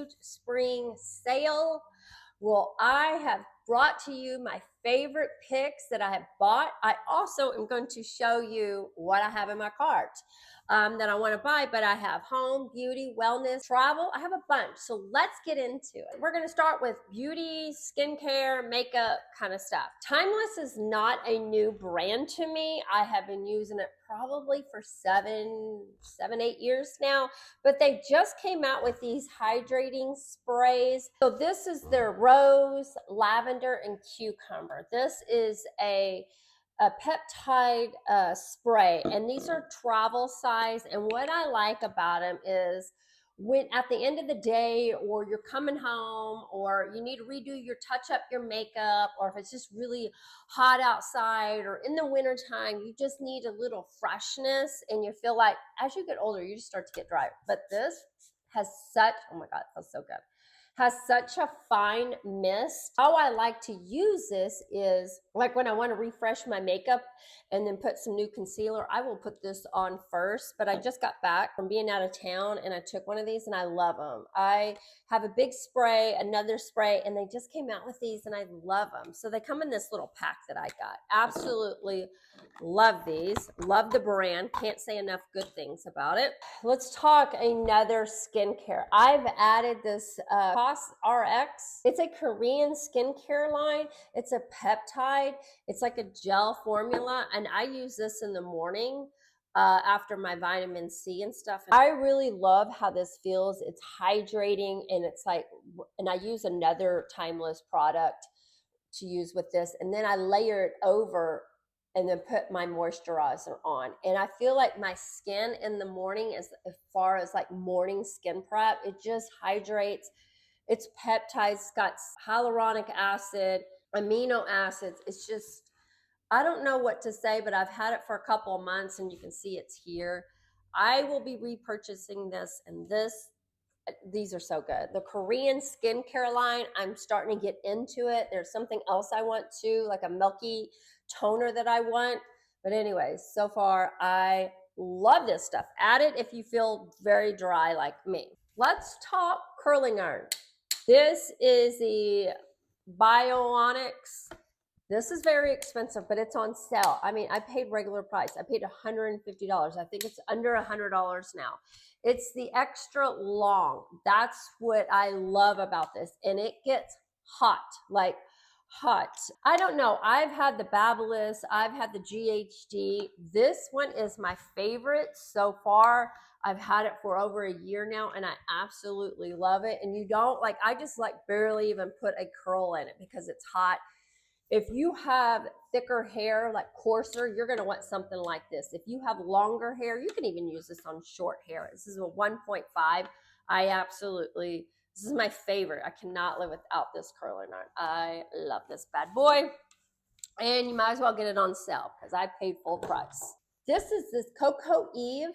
Bodysuit spring sale. Well, I have brought to you my favorite picks that I have bought. I also am going to show you what I have in my cart that I want to buy, but I have home, beauty, wellness, travel. I have a bunch. So let's get into it. We're going to start with beauty, skincare, makeup kind of stuff. Timeless is not a new brand to me. I have been using it probably for 8 years now, but they just came out with these hydrating sprays. So this is their rose, lavender, and cucumber. This is a peptide spray, and these are travel size. And what I like about them is when at the end of the day, or you're coming home, or you need to redo your touch up your makeup, or if it's just really hot outside, or in the wintertime, you just need a little freshness, and you feel like as you get older, you just start to get dry. But this has such, oh my God, it feels so good. Has such a fine mist. How I like to use this is like when I want to refresh my makeup and then put some new concealer, I will put this on first. But I just got back from being out of town and I took one of these and I love them. I have a big spray, another spray, and they just came out with these and I love them. So they come in this little pack that I got. Absolutely love these. Love the brand. Can't say enough good things about it. Let's talk another skincare. I've added this Cosrx. It's a Korean skincare line. It's a peptide. It's like a gel formula, and I use this in the morning after my vitamin C and stuff. I really love how this feels. It's hydrating, and it's like, and I use another Timeless product to use with this, and then I layer it over and then put my moisturizer on. And I feel like my skin in the morning, as far as like morning skin prep, it just hydrates. It's peptides, it's got hyaluronic acid, amino acids. It's just, I don't know what to say, but I've had it for a couple of months and you can see it's here. I will be repurchasing this, and these are so good. The Korean skincare line, I'm starting to get into it. There's something else I want too, like a milky toner that I want. But anyways, so far I love this stuff. Add it if you feel very dry like me. Let's talk curling iron. This is the Ionic. This is very expensive, but it's on sale. I mean, I paid regular price. I paid $150. I think it's under $100 now. It's the extra long. That's what I love about this. And it gets hot, like hot. I don't know. I've had the Babylus. I've had the GHD. This one is my favorite so far. I've had it for over a year now, and I absolutely love it. And you don't, like, I just like barely even put a curl in it because it's hot. If you have thicker hair, like coarser, you're going to want something like this. If you have longer hair, you can even use this on short hair. This is a 1.5. This is my favorite. I cannot live without this curling iron. I love this bad boy. And you might as well get it on sale because I paid full price. This is this Cocoa Eve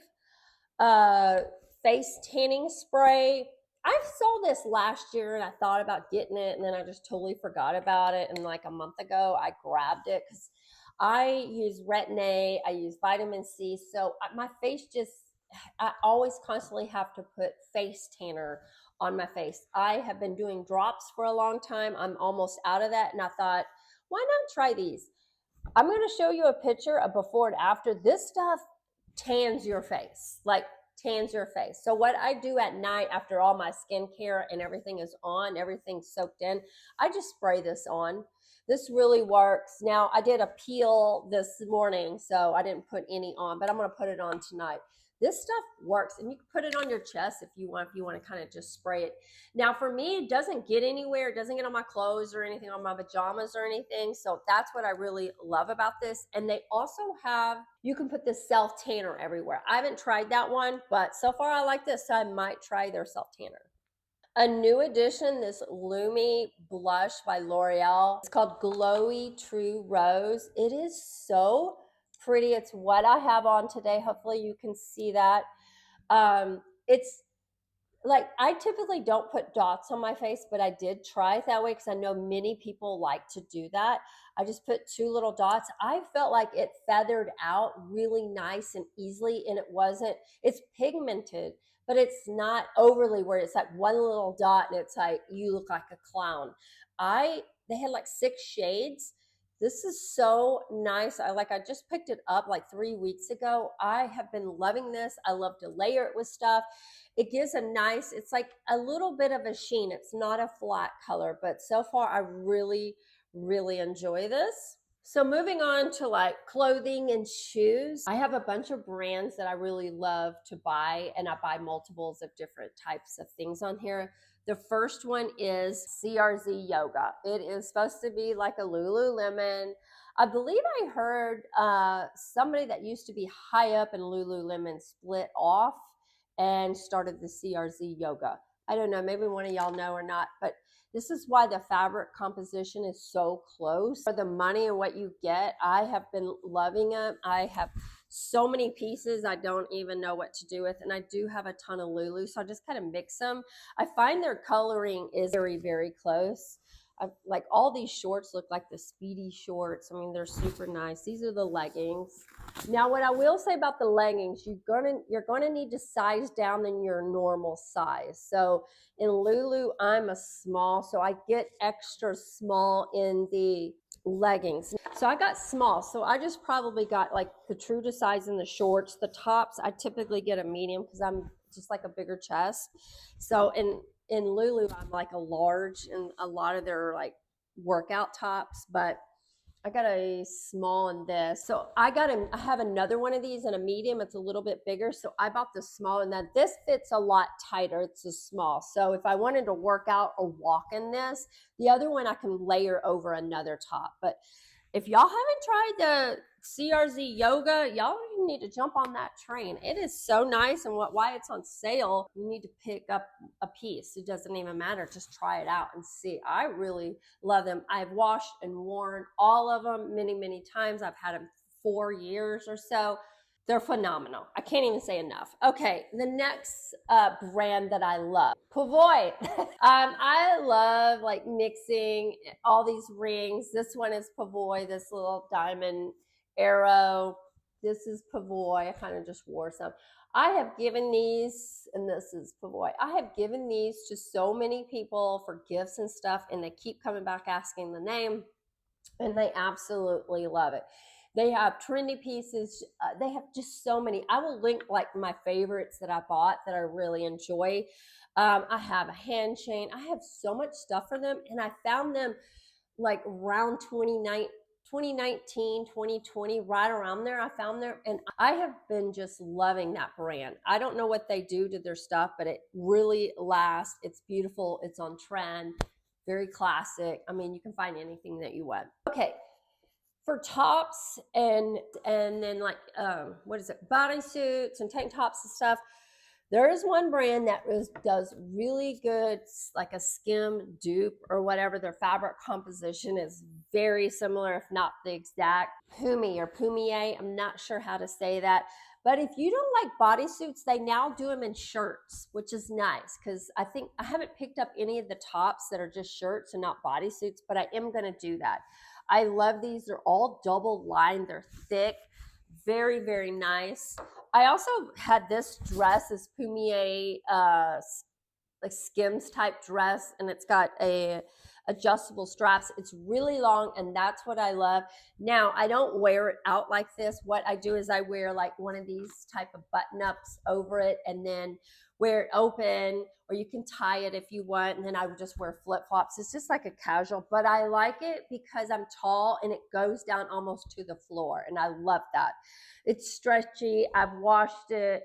face tanning spray. I saw this last year and I thought about getting it, and then I just totally forgot about it. And like a month ago, I grabbed it because I use Retin-A, I use vitamin C. So my face just, I always constantly have to put face tanner on my face. I have been doing drops for a long time. I'm almost out of that. And I thought, why not try these? I'm going to show you a picture of before and after. This stuff tans your face, like tans your face. So what I do at night after all my skincare and everything is on, everything's soaked in, I just spray this on. This really works. Now I did a peel this morning, so I didn't put any on, but I'm going to put it on tonight. This stuff works, and you can put it on your chest if you want to kind of just spray it. Now for me, it doesn't get anywhere. It doesn't get on my clothes or anything, on my pajamas or anything. So that's what I really love about this. And they also have, you can put this self tanner everywhere. I haven't tried that one, but so far I like this, so I might try their self tanner. A new addition, this Lumi blush by L'Oreal. It's called Glowy True Rose. It is so pretty. It's what I have on today. Hopefully you can see that. It's like I typically don't put dots on my face, but I did try it that way because I know many people like to do that. I just put two little dots. I felt like it feathered out really nice and easily, and it's pigmented, but it's not overly where it's like one little dot and it's like you look like a clown. They had like 6 shades. This is so nice. I just picked it up like 3 weeks ago. I have been loving this. I love to layer it with stuff. It gives a nice, it's like a little bit of a sheen. It's not a flat color, but so far I really, really enjoy this. So moving on to like clothing and shoes, I have a bunch of brands that I really love to buy, and I buy multiples of different types of things on here. The first one is CRZ Yoga. It is supposed to be like a Lululemon. I believe I heard somebody that used to be high up in Lululemon split off and started the CRZ Yoga. I don't know, maybe one of y'all know or not, but this is why the fabric composition is so close. For the money and what you get, I have been loving it. I have so many pieces I don't even know what to do with, and I do have a ton of Lulu, so I just kind of mix them. I find their coloring is very, very close. Like all these shorts look like the Speedy shorts. I mean, they're super nice. These are the leggings. Now, what I will say about the leggings, you're gonna need to size down than your normal size. So in Lulu, I'm a small, so I get extra small in the leggings. So I got small, so I just probably got like the true to size in the shorts. The tops, I typically get a medium because I'm just like a bigger chest. So in Lulu, I'm like a large in a lot of their like workout tops, but I got a small in this. So I have another one of these in a medium. It's a little bit bigger. So I bought the small, and then this fits a lot tighter. It's a small. So if I wanted to work out or walk in this, the other one I can layer over another top. But if y'all haven't tried the CRZ Yoga, y'all need to jump on that train. It is so nice, and why it's on sale, you need to pick up a piece. It doesn't even matter. Just try it out and see. I really love them. I've washed and worn all of them many, many times. I've had them 4 years or so. They're phenomenal. I can't even say enough. Okay, the next brand that I love, Pavoi. I love like mixing all these rings. This one is Pavoi, this little diamond arrow. This is Pavoi. I kind of just wore some. I have given these, and this is Pavoi. I have given these to so many people for gifts and stuff, and they keep coming back asking the name, and they absolutely love it. They have trendy pieces. They have just so many. I will link like my favorites that I bought that I really enjoy. I have a hand chain. I have so much stuff for them, and I found them like around 2019, 2020, right around there. I found them, and I have been just loving that brand. I don't know what they do to their stuff, but it really lasts. It's beautiful. It's on trend. Very classic. I mean, you can find anything that you want. Okay, for tops and then like what is it, bodysuits and tank tops and stuff, there is one brand that does really good, like a skim dupe or whatever. Their fabric composition is very similar, if not the exact. Pumiey or Pumiey, I'm not sure how to say that. But if you don't like bodysuits, they now do them in shirts, which is nice because I think I haven't picked up any of the tops that are just shirts and not bodysuits, but I am going to do that. I love these. They're all double lined. They're thick. Very, very nice. I also had this dress, this Pumiey like skims type dress, and it's got a adjustable straps. It's really long, and that's what I love. Now, I don't wear it out like this. What I do is I wear like one of these type of button-ups over it, and then wear it open, or you can tie it if you want, and then I would just wear flip-flops. It's just like a casual, but I like it because I'm tall and it goes down almost to the floor, and I love that. It's stretchy. I've washed it.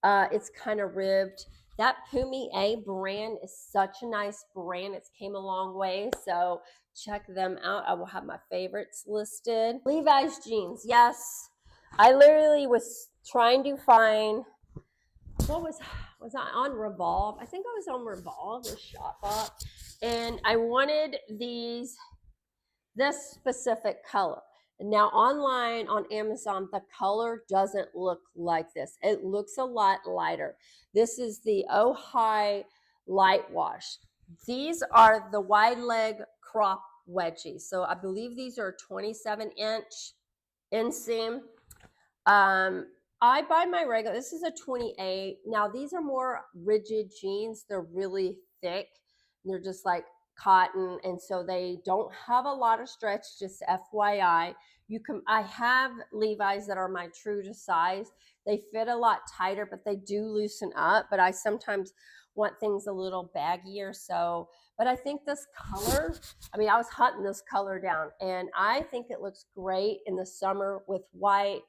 It's kind of ribbed. That Pumiey brand is such a nice brand. It's came a long way, so check them out. I will have my favorites listed. Levi's jeans. Yes, I literally was trying to find, what was I on Revolve? I think I was on Revolve or Shopbop, and I wanted this specific color. Now online on Amazon, the color doesn't look like this. It looks a lot lighter. This is the Ojai Light Wash. These are the wide leg crop wedgies. So I believe these are 27-inch inseam. I buy my regular, this is a 28. Now these are more rigid jeans. They're really thick. They're just like cotton, and so they don't have a lot of stretch, just FYI. I have Levi's that are my true to size. They fit a lot tighter, but they do loosen up. But I sometimes want things a little baggier. So, but I think this color, I mean, I was hunting this color down, and I think it looks great in the summer with white,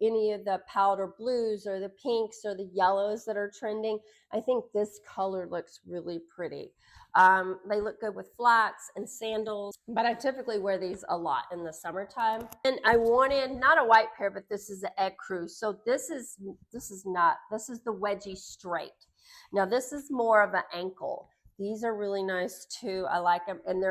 any of the powder blues or the pinks or the yellows that are trending. I think this color looks really pretty. They look good with flats and sandals, but I typically wear these a lot in the summertime. And I wanted not a white pair, but this is the Egg Crew. So this is the wedgie straight. Now this is more of an ankle. These are really nice too. I like them, and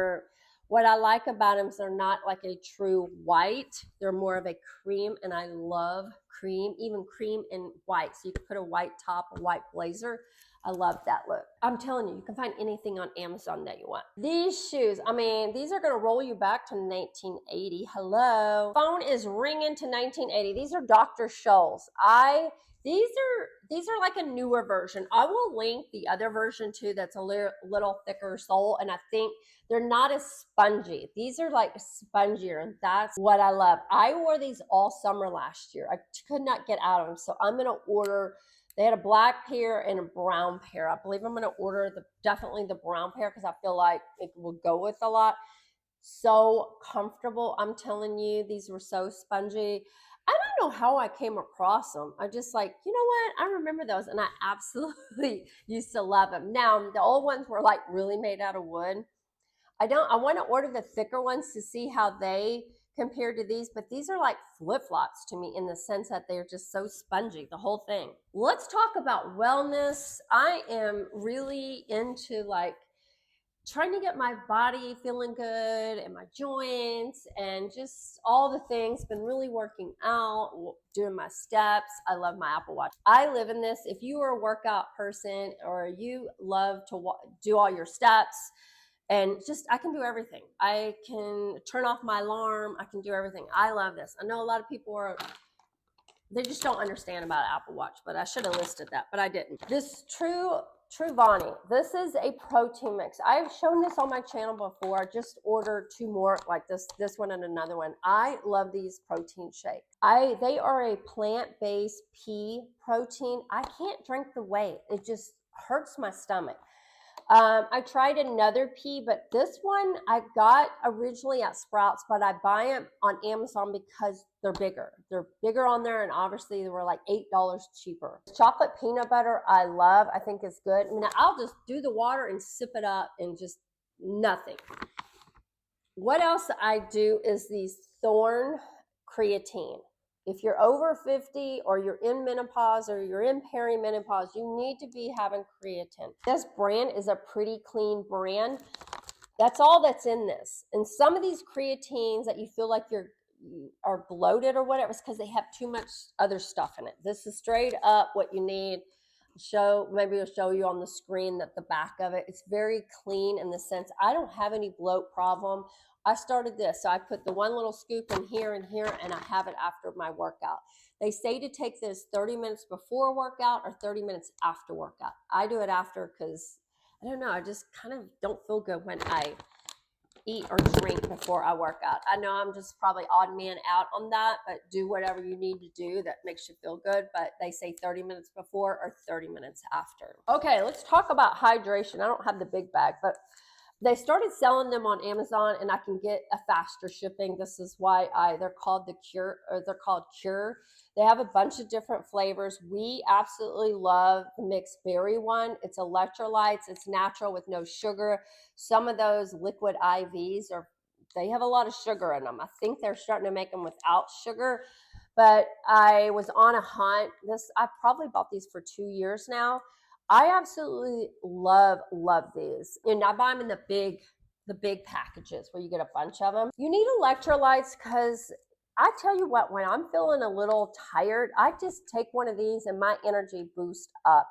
what I like about them is they're not like a true white. They're more of a cream, and I love cream, even cream and white. So you can put a white top, a white blazer. I love that look. I'm telling you, you can find anything on Amazon that you want. These shoes, I mean, these are gonna roll you back to 1980. Hello. Phone is ringing to 1980. These are Dr. Scholl's. These are like a newer version. I will link the other version too that's a little thicker sole, and I think they're not as spongy. These are like spongier, and that's what I love. I wore these all summer last year. I could not get out of them, so I'm gonna order. They had a black pair and a brown pair. I believe I'm gonna order definitely the brown pair because I feel like it will go with a lot. So comfortable. I'm telling you, these were so spongy. I don't know how I came across them. I just like, you know what? I remember those, and I absolutely used to love them. Now, the old ones were like really made out of wood. I want to order the thicker ones to see how they compare to these, but these are like flip-flops to me in the sense that they're just so spongy, the whole thing. Let's talk about wellness. I am really into like trying to get my body feeling good and my joints and just all the things. Been really working out, doing my steps. I love my Apple Watch. I live in this. If you are a workout person or you love to do all your steps, and just I can do everything. I can turn off my alarm. I can do everything. I love this. I know a lot of people they just don't understand about Apple Watch, but I should have listed that, but I didn't. This Truvani. This is a protein mix. I've shown this on my channel before. I just ordered 2 more like this one and another one. I love these protein shakes. They are a plant-based pea protein. I can't drink the whey. It just hurts my stomach. I tried another pea, but this one I got originally at Sprouts, but I buy them on Amazon because they're bigger. They're bigger on there, and obviously they were like $8 cheaper. Chocolate peanut butter I love. I think it's good. I mean, I'll just do the water and sip it up and just nothing. What else I do is these Thorn creatine. If you're over 50 or you're in menopause or you're in perimenopause, you need to be having creatine. This brand is a pretty clean brand. That's all that's in this. And some of these creatines that you feel like you are bloated or whatever, it's because they have too much other stuff in it. This is straight up what you need. Maybe I'll show you on the screen that the back of it, it's very clean in the sense I don't have any bloat problem. I started this, so I put the one little scoop in here, and I have it after my workout. They say to take this 30 minutes before workout or 30 minutes after workout. I do it after because, I don't know, I just kind of don't feel good when I eat or drink before I work out. I know I'm just probably odd man out on that, but do whatever you need to do that makes you feel good. But they say 30 minutes before or 30 minutes after. Okay, let's talk about hydration. I don't have the big bag, but they started selling them on Amazon, and I can get a faster shipping. This is why they're called the Cure, or they're called Cure. They have a bunch of different flavors. We absolutely love the mixed berry one. It's electrolytes. It's natural with no sugar. Some of those liquid IVs they have a lot of sugar in them. I think they're starting to make them without sugar. But I was on a hunt. I probably bought these for 2 years now. I absolutely love these. And I buy them in the big packages where you get a bunch of them. You need electrolytes because I tell you what, when I'm feeling a little tired, I just take one of these and my energy boosts up.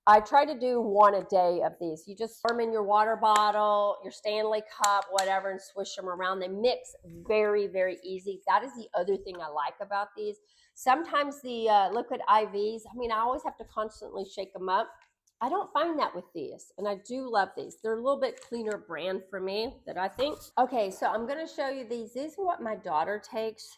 I try to do one a day of these. You just pour them in your water bottle, your Stanley cup, whatever, and swish them around. They mix very, very easy. That is the other thing I like about these. Sometimes the liquid IVs, I mean, I always have to constantly shake them up. I don't find that with these, and I do love these. They're a little bit cleaner brand for me, that I think. Okay, so I'm going to show you these. These are what my daughter takes.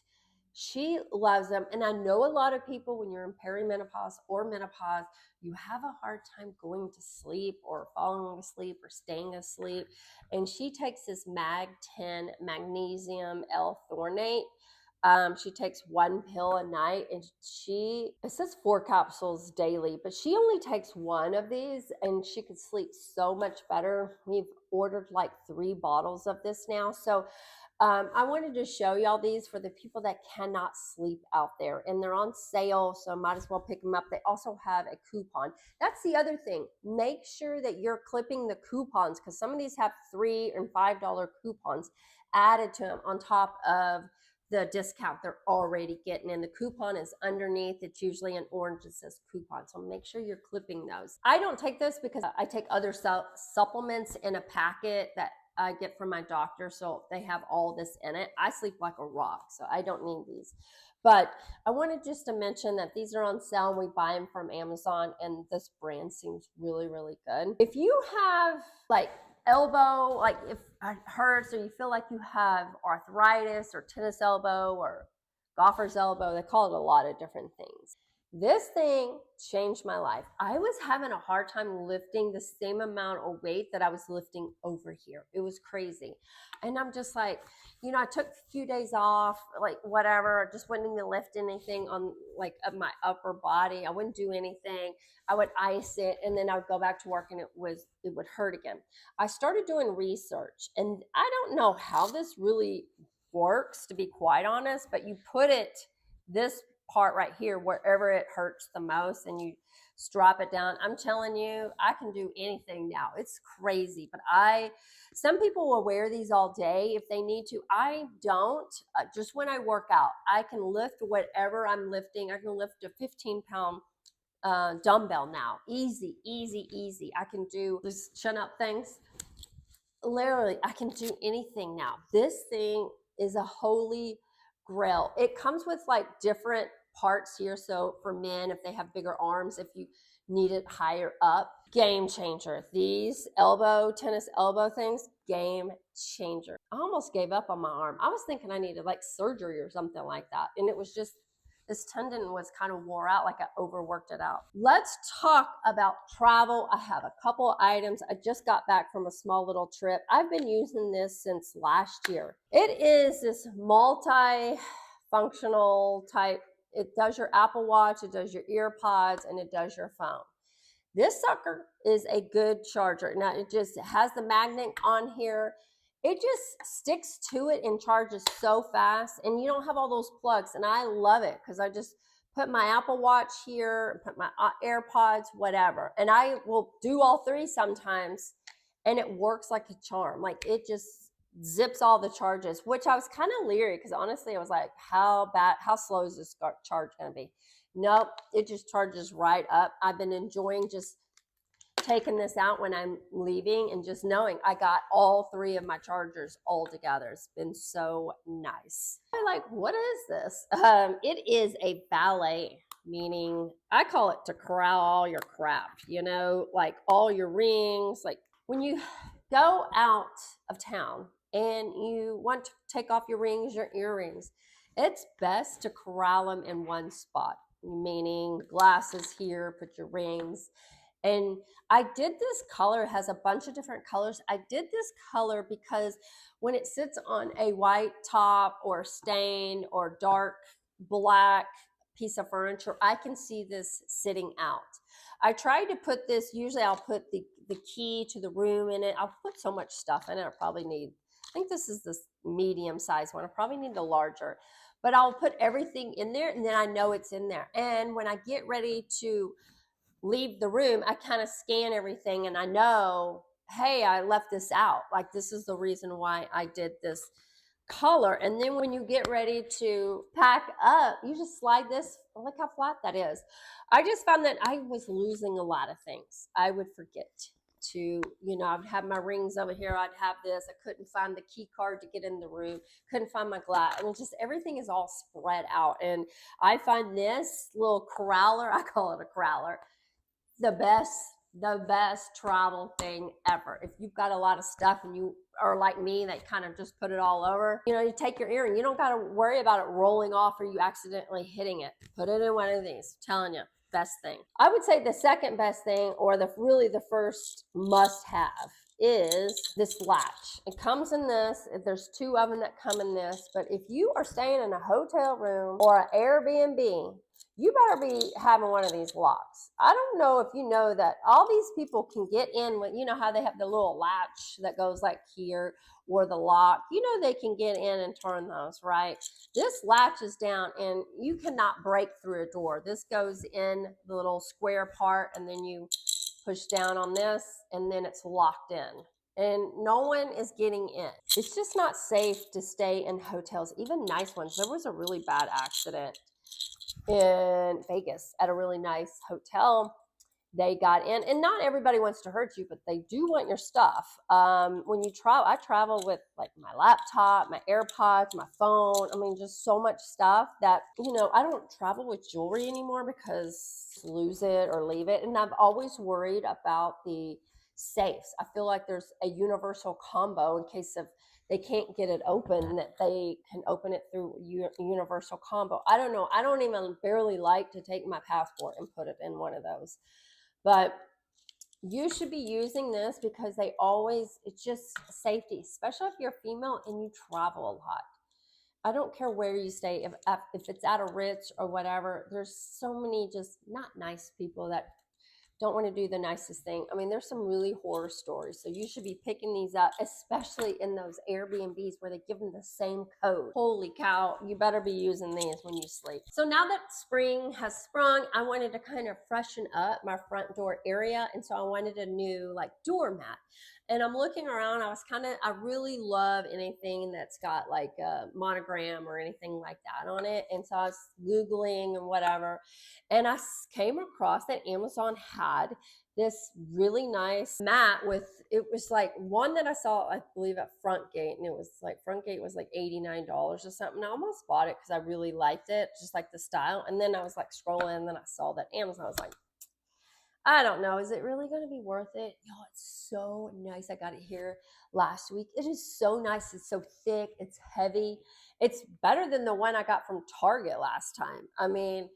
She loves them, and I know a lot of people, when you're in perimenopause or menopause, you have a hard time going to sleep or falling asleep or staying asleep. And she takes this Mag 10 magnesium L-thornate. She takes one pill a night, and it says 4 capsules daily, but she only takes one of these and she could sleep so much better. We've ordered like 3 bottles of this now. So I wanted to show y'all these for the people that cannot sleep out there, and they're on sale, so might as well pick them up. They also have a coupon. That's the other thing. Make sure that you're clipping the coupons, because some of these have $3 and $5 coupons added to them on top of the discount they're already getting. And the coupon is underneath. It's usually in orange. It says coupon. So make sure you're clipping those. I don't take this because I take other supplements in a packet that I get from my doctor, so they have all this in it. I sleep like a rock, so I don't need these. But I wanted just to mention that these are on sale, and we buy them from Amazon, and this brand seems really, really good. If you have like elbow, like if it hurts, or you feel like you have arthritis or tennis elbow or golfer's elbow, they call it a lot of different things. This thing changed my life. I was having a hard time lifting the same amount of weight that I was lifting over here. It was crazy. And I'm just like, you know, I took a few days off, like whatever, just wouldn't even lift anything on like my upper body. I wouldn't do anything. I would ice it, and then I would go back to work, and it would hurt again. I started doing research, and I don't know how this really works, to be quite honest, but you put this part right here wherever it hurts the most, and you strap it down. I'm telling you, I can do anything now. It's crazy. But some people will wear these all day if they need to. I don't. Just when I work out, I can lift whatever I'm lifting. I can lift a 15-pound dumbbell now. Easy, easy, easy. I can do these chin-up things. Literally, I can do anything now. This thing is a holy grail. It comes with like different parts here. So for men, if they have bigger arms, if you need it higher up, game changer. These tennis elbow things, game changer. I almost gave up on my arm. I was thinking I needed like surgery or something like that. And it was just, this tendon was kind of wore out, like I overworked it out. Let's talk about travel. I have a couple items. I just got back from a small little trip. I've been using this since last year. It is this multi-functional type. It does your Apple Watch, it does your ear pods, and it does your phone. This sucker is a good charger. Now, it just has the magnet on here. It just sticks to it and charges so fast, and you don't have all those plugs, and I love it because I just put my Apple Watch here, put my AirPods, whatever, and I will do all 3 sometimes, and it works like a charm. Like, it just zips all the charges, which I was kind of leery because honestly I was like, how slow is this charge going to be? Nope, it just charges right up. I've been enjoying just taking this out when I'm leaving and just knowing I got all 3 of my chargers all together. It's been so nice. I'm like, what is this? It is a ballet, meaning I call it to corral all your crap, you know, like all your rings. Like when you go out of town and you want to take off your rings, your earrings, it's best to corral them in one spot, meaning glasses here, put your rings. And I did this color, it has a bunch of different colors. I did this color because when it sits on a white top or stain or dark black piece of furniture, I can see this sitting out. I tried to put this, usually I'll put the key to the room in it. I'll put so much stuff in it. I think this is this medium size one. I probably need the larger, but I'll put everything in there, and then I know it's in there. And when I get ready to leave the room, I kind of scan everything, and I know, hey, I left this out. Like, this is the reason why I did this color. And then when you get ready to pack up, you just slide this. Look how flat that is. I just found that I was losing a lot of things. I would forget to, I'd have my rings over here. I'd have this. I couldn't find the key card to get in the room. Couldn't find my glass. I mean, just everything is all spread out. And I find this little corraler, I call it a corraler, the best travel thing ever. If you've got a lot of stuff and you are like me, that kind of just put it all over, you take your earring, you don't got to worry about it rolling off or you accidentally hitting it. Put it in one of these. I'm telling you, best thing. I would say the second best thing, or the first must have, is this latch. It comes in this. There's two of them that come in this, but if you are staying in a hotel room or an Airbnb, you better be having one of these locks. I don't know if you know that all these people can get in with, how they have the little latch that goes like here, or the lock, they can get in and turn those, right? This latch is down and you cannot break through a door. This goes in the little square part and then you push down on this and then it's locked in. And no one is getting in. It's just not safe to stay in hotels, even nice ones. There was a really bad accident in Vegas at a really nice hotel. They got in, and not everybody wants to hurt you, but they do want your stuff. When you travel, I travel with like my laptop, my AirPods, my phone. I mean, just so much stuff that, I don't travel with jewelry anymore because lose it or leave it. And I've always worried about the safes. I feel like there's a universal combo in case of they can't get it open, that they can open it through universal combo. I don't know. I don't even barely like to take my passport and put it in one of those. But you should be using this because it's just safety, especially if you're female and you travel a lot. I don't care where you stay, if it's at a Ritz or whatever, there's so many just not nice people that don't want to do the nicest thing. I mean, there's some really horror stories. So you should be picking these up, especially in those Airbnbs where they give them the same code. Holy cow, you better be using these when you sleep. So now that spring has sprung, I wanted to kind of freshen up my front door area. And so I wanted a new doormat. And I'm looking around, I really love anything that's got like a monogram or anything like that on it. And so I was Googling and whatever. And I came across that Amazon had this really nice mat it was like one that I saw, I believe at Frontgate, and it was like Frontgate was like $89 or something. I almost bought it because I really liked it, just like the style. And then I was like scrolling and then I saw that Amazon. I was like, I don't know. Is it really going to be worth it? Y'all, it's so nice. I got it here last week. It is so nice. It's so thick. It's heavy. It's better than the one I got from Target last time. I mean,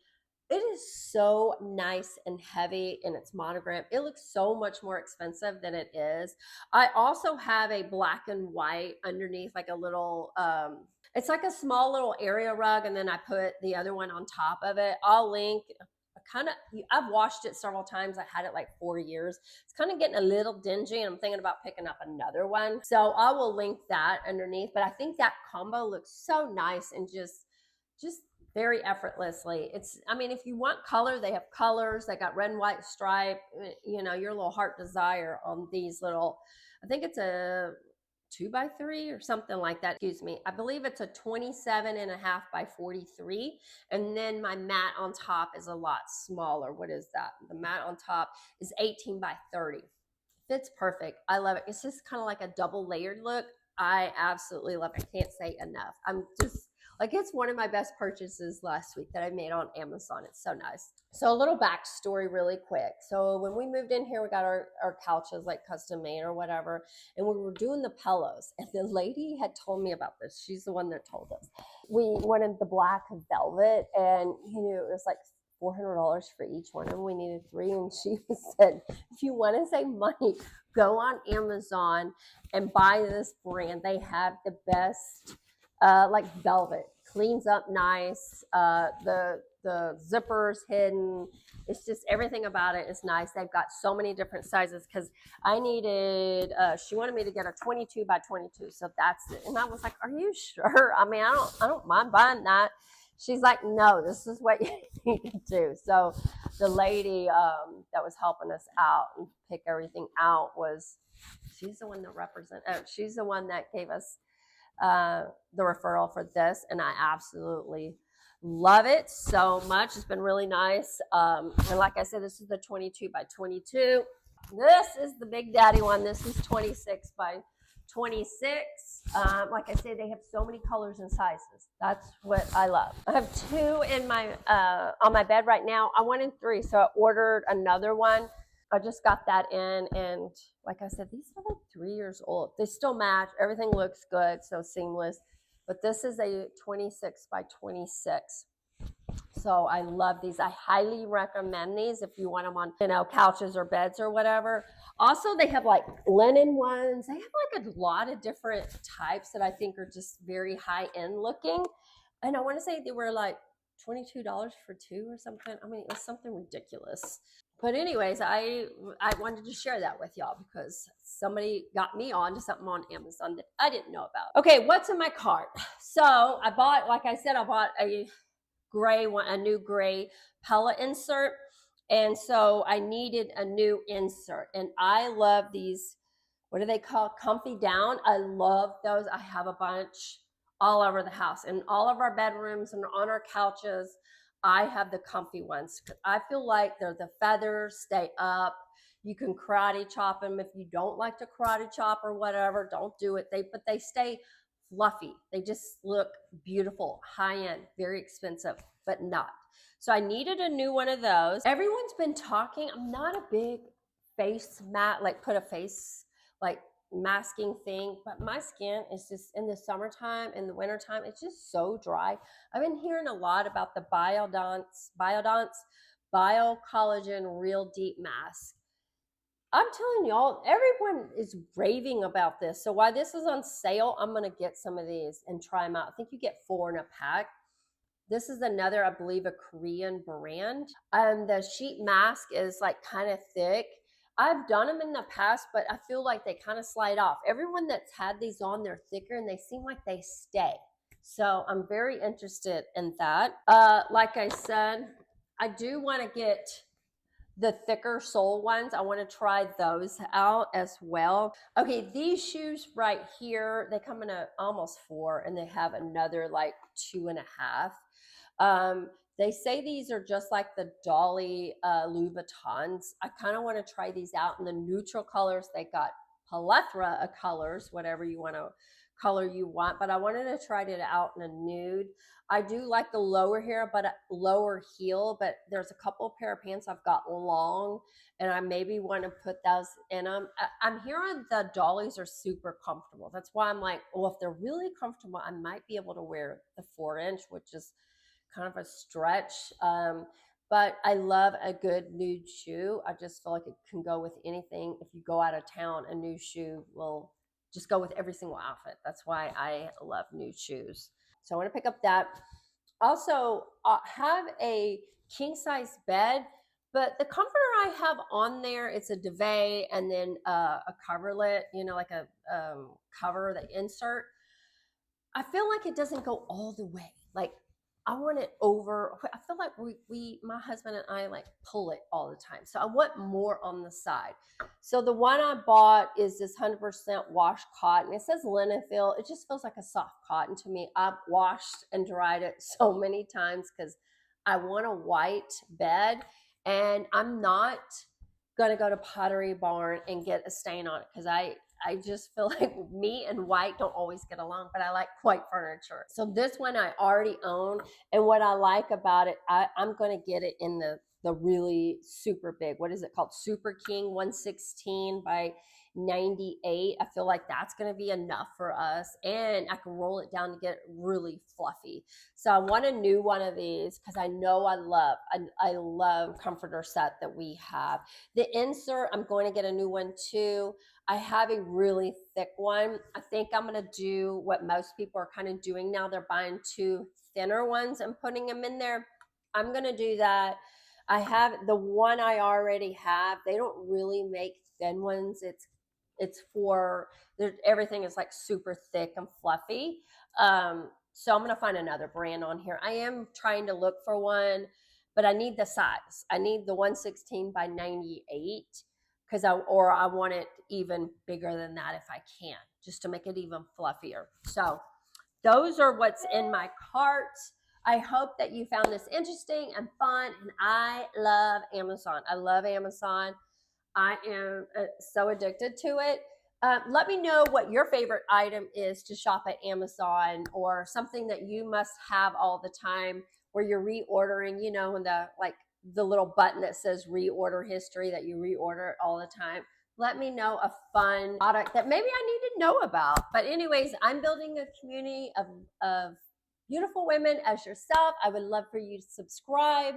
it is so nice and heavy in its monogram. It looks so much more expensive than it is. I also have a black and white underneath, like a little, it's like a small little area rug. And then I put the other one on top of it. I'll link. I've washed it several times. I had it like 4 years. It's kind of getting a little dingy and I'm thinking about picking up another one. So I will link that underneath, but I think that combo looks so nice and just very effortlessly. If you want color, they have colors. They got red and white stripe, your little heart desire on these little, I think it's a 2x3 or something like that. Excuse me. I believe it's a 27.5 by 43. And then my mat on top is a lot smaller. What is that? The mat on top is 18 by 30. Fits perfect. I love it. It's just kind of like a double layered look. I absolutely love it. I can't say enough. It's one of my best purchases last week that I made on Amazon. It's so nice. So a little backstory really quick. So when we moved in here, we got our couches like custom made or whatever. And we were doing the pillows. And the lady had told me about this. She's the one that told us. We wanted the black velvet and it was like $400 for each one. And we needed 3. And she said, if you want to save money, go on Amazon and buy this brand. They have the best velvet, cleans up nice. The zippers hidden. It's just everything about it is nice. They've got so many different sizes because I needed. She wanted me to get a 22 by 22, so that's it. And I was like, "Are you sure?" I mean, I don't mind buying that. She's like, "No, this is what you need to do." So the lady that was helping us out and pick everything out she's the one that she's the one that gave us the referral for this, and I absolutely love it so much. It's been really nice. And like I said, this is the 22 by 22. This is the Big Daddy one. This is 26 by 26. Like I said, they have so many colors and sizes. That's what I love. I have two in my on my bed right now. I wanted three, so I ordered another one. I just got that in, and like I said, these are like 3 years old. They still match. Everything looks good, so seamless. But this is a 26 by 26. So I love these. I highly recommend these if you want them on, couches or beds or whatever. Also, they have like linen ones. They have like a lot of different types that I think are just very high end looking. And I want to say they were like $22 for two or something. I mean, it was something ridiculous. But anyways, I wanted to share that with y'all because somebody got me on to something on Amazon that I didn't know about. Okay, what's in my cart? So I bought, like I said, I bought a gray one, a new gray pellet insert. And so I needed a new insert. And I love these, what do they call, comfy down? I love those. I have a bunch all over the house, in all of our bedrooms and on our couches. I have the comfy ones. I feel like they're the feathers, stay up. You can karate chop them if you don't like to karate chop or whatever. Don't do it. But they stay fluffy. They just look beautiful, high end, very expensive, but not. So I needed a new one of those. Everyone's been talking. I'm not a big face mat, like put a face like masking thing, but my skin is just, in the summertime, in the wintertime, it's just so dry. I've been hearing a lot about the Biodance Bio Collagen Real Deep Mask. I'm telling y'all, everyone is raving about this. So while this is on sale, I'm going to get some of these and try them out. I think you get 4 in a pack. This is another, I believe, a Korean brand. The sheet mask is like kind of thick. I've done them in the past, but I feel like they kind of slide off. Everyone that's had these on, they're thicker and they seem like they stay. So I'm very interested in that. Like I said, I do want to get the thicker sole ones. I want to try those out as well. Okay, these shoes right here, they come in a almost 4, and they have another like 2.5. They say these are just like the Dolly Louboutins. I kind of want to try these out in the neutral colors. They got plethora of colors, whatever you want to color you want, but I wanted to try it out in a nude. I do like the lower heel, but there's a couple of pair of pants I've got long, and I maybe want to put those in them. I'm hearing the dollies are super comfortable. That's why I'm like, well, if they're really comfortable, I might be able to wear the 4-inch, which is kind of a stretch. But I love a good nude shoe. I just feel like it can go with anything. If you go out of town, a nude shoe will just go with every single outfit. That's why I love nude shoes. So I want to pick up that. Also, have a king size bed, but the comforter I have on there, it's a duvet and then a coverlet, like a cover, the insert. I feel like it doesn't go all the way. Like, I want it over. I feel like my husband and I like pull it all the time. So I want more on the side. So the one I bought is this 100% wash cotton. It says linen feel. It just feels like a soft cotton to me. I've washed and dried it so many times because I want a white bed, and I'm not gonna go to Pottery Barn and get a stain on it because I just feel like me and white don't always get along, but I like white furniture. So this one I already own, and what I like about it, I'm going to get it in the really super big, what is it called? Super King 116 by 98. I feel like that's going to be enough for us, and I can roll it down to get it really fluffy. So I want a new one of these because I know I love comforter set that we have. The insert, I'm going to get a new one too. I have a really thick one. I think I'm going to do what most people are kind of doing now. They're buying 2 thinner ones and putting them in there. I'm going to do that. I have the one I already have. They don't really make thin ones. It's for, everything is like super thick and fluffy. So I'm going to find another brand on here. I am trying to look for one, but I need the size. I need the 116 by 98. because I want it even bigger than that if I can, just to make it even fluffier. So those are what's in my cart. I hope that you found this interesting and fun. And I love Amazon. I love Amazon. I am so addicted to it. Let me know what your favorite item is to shop at Amazon, or something that you must have all the time where you're reordering, you know, and the little button that says reorder history, that you reorder it all the time. Let me know a fun product that maybe I need to know about. But anyways, I'm building a community of beautiful women as yourself. I would love for you to subscribe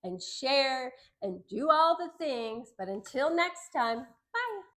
and share and do all the things. But until next time, bye.